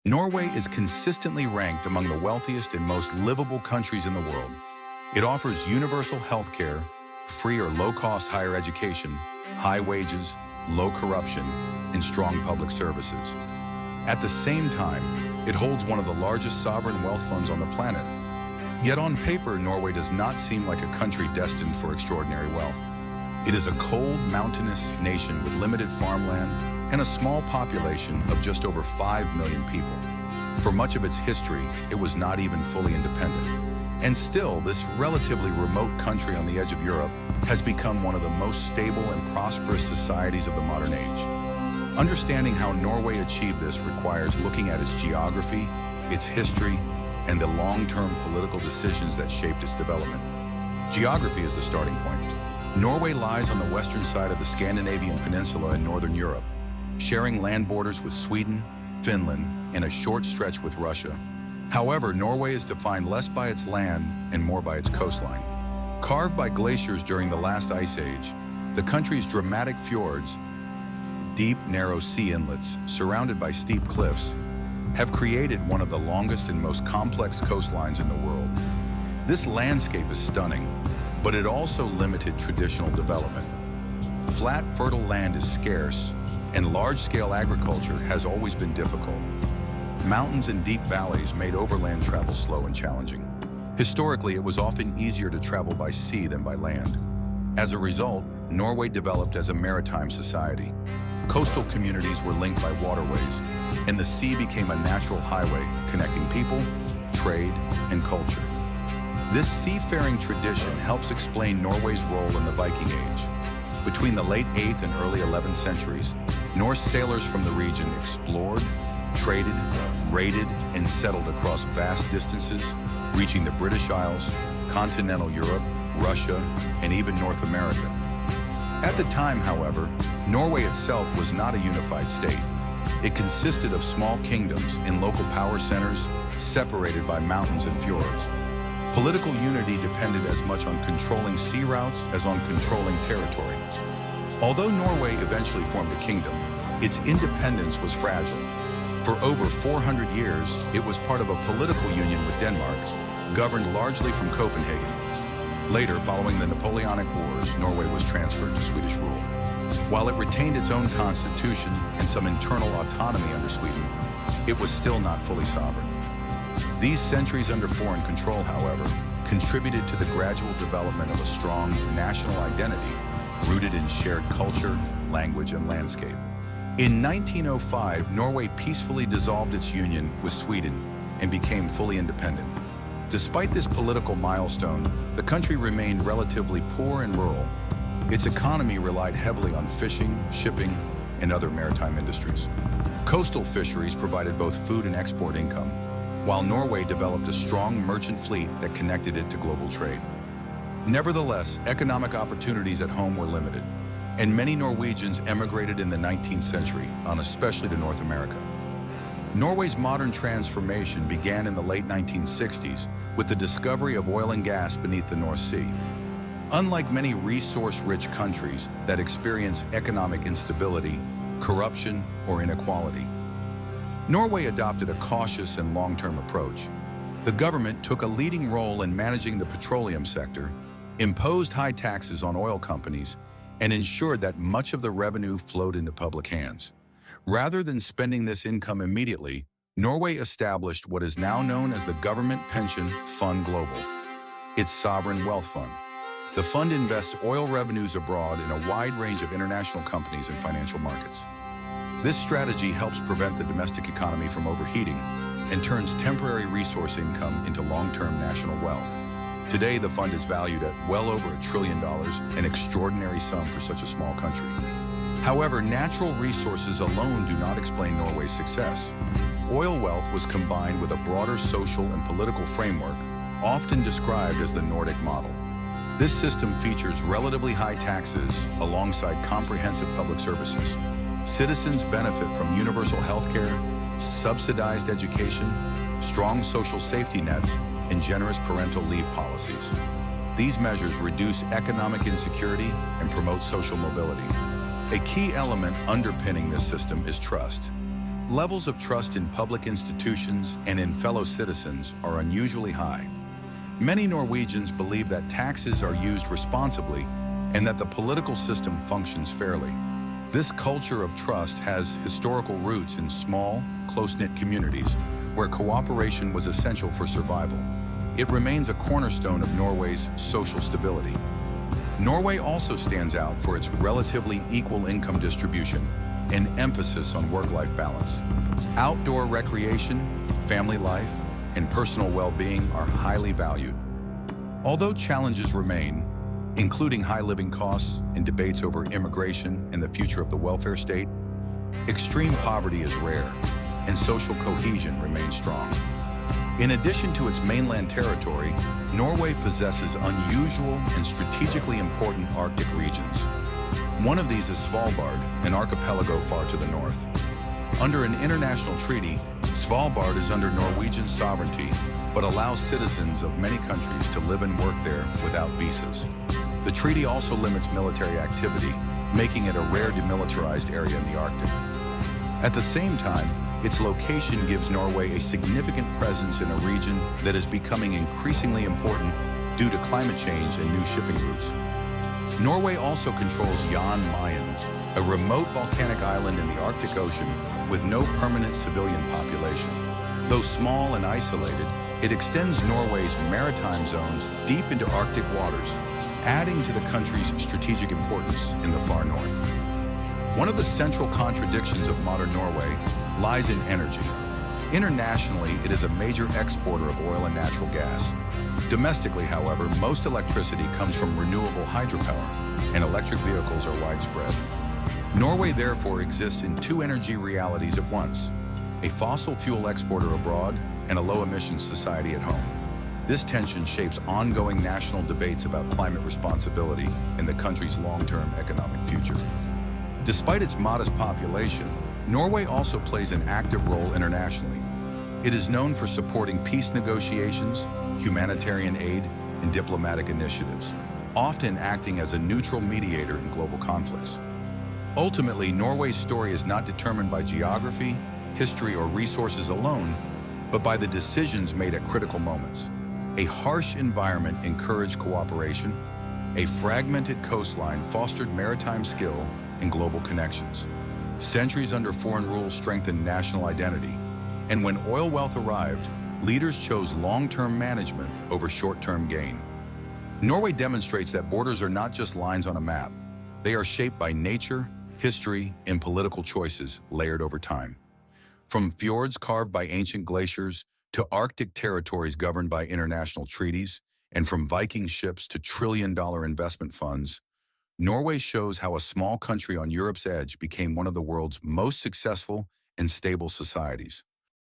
Norway is consistently ranked among the wealthiest and most livable countries in the world. It offers universal health care, free or low-cost higher education, high wages, low corruption, and strong public services. At the same time, it holds one of the largest sovereign wealth funds on the planet. Yet on paper, Norway does not seem like a country destined for extraordinary wealth. It is a cold, mountainous nation with limited farmland and a small population of just over 5 million people. For much of its history, it was not even fully independent. And still, this relatively remote country on the edge of Europe has become one of the most stable and prosperous societies of the modern age. Understanding how Norway achieved this requires looking at its geography, its history, and the long-term political decisions that shaped its development. Geography is the starting point. Norway lies on the western side of the Scandinavian peninsula in northern Europe, sharing land borders with Sweden, Finland, and a short stretch with Russia. However, Norway is defined less by its land and more by its coastline. Carved by glaciers during the last ice age, the country's dramatic fjords, deep, narrow sea inlets surrounded by steep cliffs, have created one of the longest and most complex coastlines in the world. This landscape is stunning, but it also limited traditional development. Flat, fertile land is scarce, and large-scale agriculture has always been difficult. Mountains and deep valleys made overland travel slow and challenging. Historically, it was often easier to travel by sea than by land. As a result, Norway developed as a maritime society. Coastal communities were linked by waterways, and the sea became a natural highway connecting people, trade, and culture. This seafaring tradition helps explain Norway's role in the Viking Age. Between the late 8th and early 11th centuries, Norse sailors from the region explored, traded, raided, and settled across vast distances, reaching the British Isles, continental Europe, Russia, and even North America. At the time, however, Norway itself was not a unified state. It consisted of small kingdoms in local power centers, separated by mountains and fjords. Political unity depended as much on controlling sea routes as on controlling territory. Although Norway eventually formed a kingdom, its independence was fragile. For over 400 years, it was part of a political union with Denmark, governed largely from Copenhagen. Later, following the Napoleonic Wars, Norway was transferred to Swedish rule. While it retained its own constitution and some internal autonomy under Sweden, it was still not fully sovereign. These centuries under foreign control, however, contributed to the gradual development of a strong national identity rooted in shared culture, language, and landscape. In 1905, Norway peacefully dissolved its union with Sweden and became fully independent. Despite this political milestone, the country remained relatively poor and rural. Its economy relied heavily on fishing, shipping, and other maritime industries. Coastal fisheries provided both food and export income, while Norway developed a strong merchant fleet that connected it to global trade. Nevertheless, economic opportunities at home were limited, and many Norwegians emigrated in the 19th century, especially to North America. Norway's modern transformation began in the late 1960s with the discovery of oil and gas beneath the North Sea. Unlike many resource-rich countries that experience economic instability, corruption, or inequality, Norway adopted a cautious and long-term approach. The government took a leading role in managing the petroleum sector, imposed high taxes on oil companies, and ensured that much of the revenue flowed into public hands. Rather than spending this income immediately, Norway established what is now known as the Government Pension Fund Global, its sovereign wealth fund. The fund invests oil revenues abroad in a wide range of international companies and financial markets. This strategy helps prevent the domestic economy from overheating and turns temporary resource income into long-term national wealth. Today, the fund is valued at well over $1 trillion, an extraordinary sum for such a small country. However, natural resources alone do not explain Norway's success. Oil wealth was combined with a broader social and political framework, often described as the Nordic model. This system features relatively high taxes alongside comprehensive public services. Citizens benefit from universal health care, subsidized education, strong social safety nets, and generous parental leave policies. These measures reduce economic insecurity and promote social mobility. A key element underpinning this system is trust. Levels of trust in public institutions and in fellow citizens are unusually high. Many Norwegians believe that taxes are used responsibly and that the political system functions fairly. This culture of trust has historical roots in small, close-knit communities where cooperation was essential for survival. It remains a cornerstone of Norway's social stability. Norway also stands out for its relatively equal income distribution and emphasis on work-life balance. Outdoor recreation, family life, and personal well-being are highly valued. Although challenges remain, including high living costs and debates over immigration and the future of the welfare state, extreme poverty is rare, and social cohesion remains strong. In addition to its mainland territory, Norway possesses unusual and strategically important Arctic regions. One of these is Svalbard, an archipelago far to the north. Under an international treaty, Svalbard is under Norwegian sovereignty, but allows citizens of many countries to live and work there without visas. The treaty also limits military activity, making it a rare demilitarized area in the Arctic. At the same time, its location gives Norway a significant presence in a region that is becoming increasingly important due to climate change and new shipping routes. Norway also controls Jan Mayen, a remote volcanic island in the Arctic Ocean with no permanent civilian population. Though small and isolated, it extends Norway's maritime zones deep into Arctic waters, adding to the country's strategic importance in the far north. One of the central contradictions of modern Norway lies in energy. Internationally, it is a major exporter of oil and natural gas. Domestically, however, most electricity comes from renewable hydropower, and electric vehicles are widespread. Norway therefore exists in two energy realities at once: a fossil fuel exporter abroad and a low-emissions society at home. This tension shapes ongoing national debates about climate responsibility and the country's long-term economic future. Despite its modest population, Norway also plays an active role internationally. It is known for supporting peace negotiations, humanitarian aid, and diplomatic initiatives, often acting as a neutral mediator in global conflicts. Ultimately, Norway's story is not determined by geography, history, or resources alone, but by the decisions made at critical moments. A harsh environment encouraged cooperation. A fragmented coastline fostered maritime skill and global connections. Centuries under foreign rule strengthened national identity. And when oil wealth arrived, leaders chose long-term management over short-term gain. Norway demonstrates that borders are not just lines on a map. They are shaped by nature, history, and political choices layered over time. From fjords carved by ancient glaciers to Arctic territories governed by international treaties, and from Viking ships to trillion-dollar investment funds, Norway shows how a small country on Europe's edge became one of the world's most successful and stable societies.